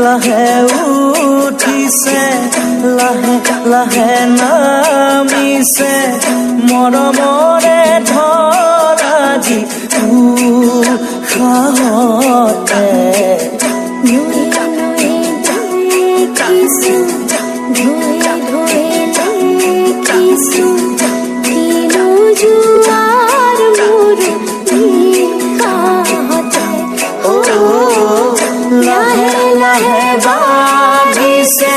লাহে উঠিছে লাহে লাহে নামিছে মৰমৰে ধৰ আজি উশাহতে লাহে লাহে বাঢ়িছে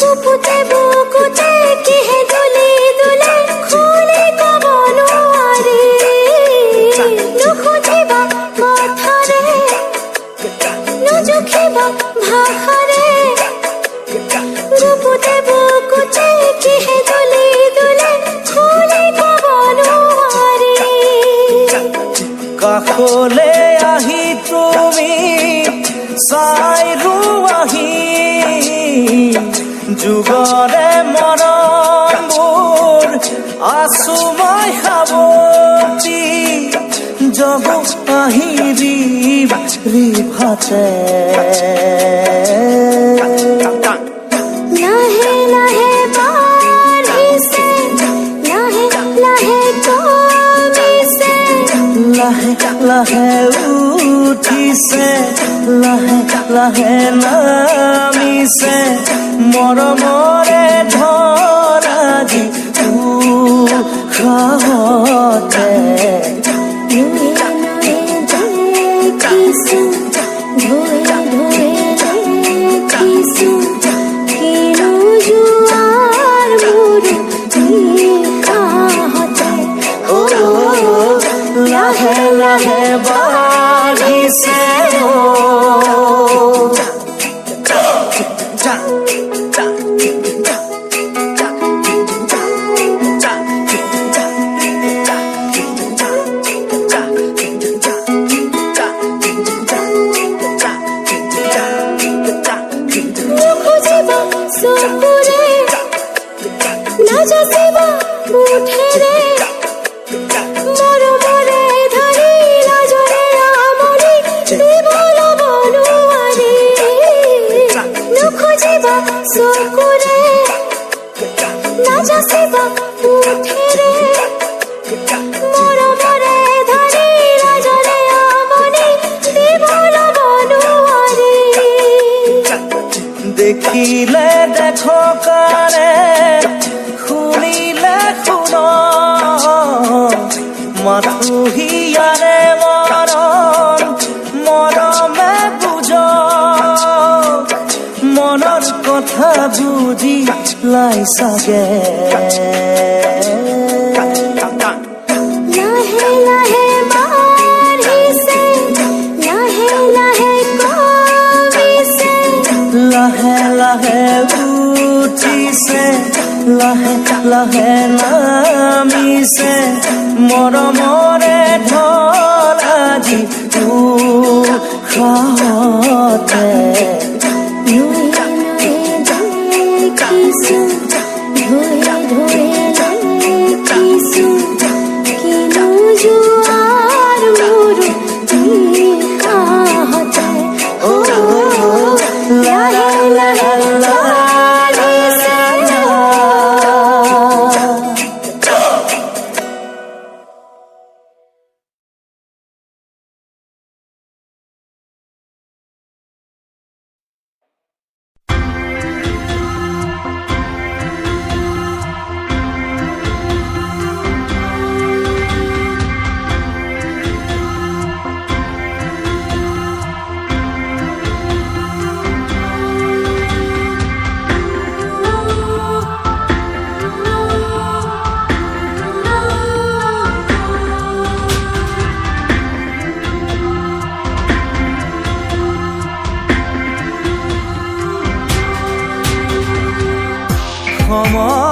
গুপুতে বুকুতে কিহে দুলি দুলে খুলি কব নোৱাৰি নুখুজিব কথাৰে নুজুখিব ভাষাৰে গুপুতে বুকুতে কিহে দুলি দুলে খুলি কব নোৱাৰি কাষলে আহি তুমি চাই ৰুৱাহি যুগৰে মৰমবোৰ আছো মই সাৱতি জগু আহি ৰিভাতে লাহে লাহে বাঢ়িছে লাহে লাহে কমিছে লাহে লাহে উঠিছে লাহে লাহে নামিছে মৰমৰে ধৰ আজি উশাহতে লাহে লাহে বাঢ়িছে চকুৰে নাযাচিব মুঠেৰে মৰমৰে ধৰি লাজৰে আমনি দিব ল'ব নোৱাৰি নুখুজিব চকুৰে নাযাচিব মুঠেৰে মৰমৰে ধৰি লাজৰে আমনি দিব ল'ব নোৱাৰি দেখিলে দেখো কাৰে শুনিলে শুন মাথো হিয়াৰে মৰম মৰমে বুজ মনৰ কথা বুজি লাই চাগে লাহে লাহে বাঢ়িছে লাহে লাহে কমিছে লাহে লাহে উঠিছে লাহে লাহে নামিছে মৰমৰে ধৰ আজি উশাহতে সময়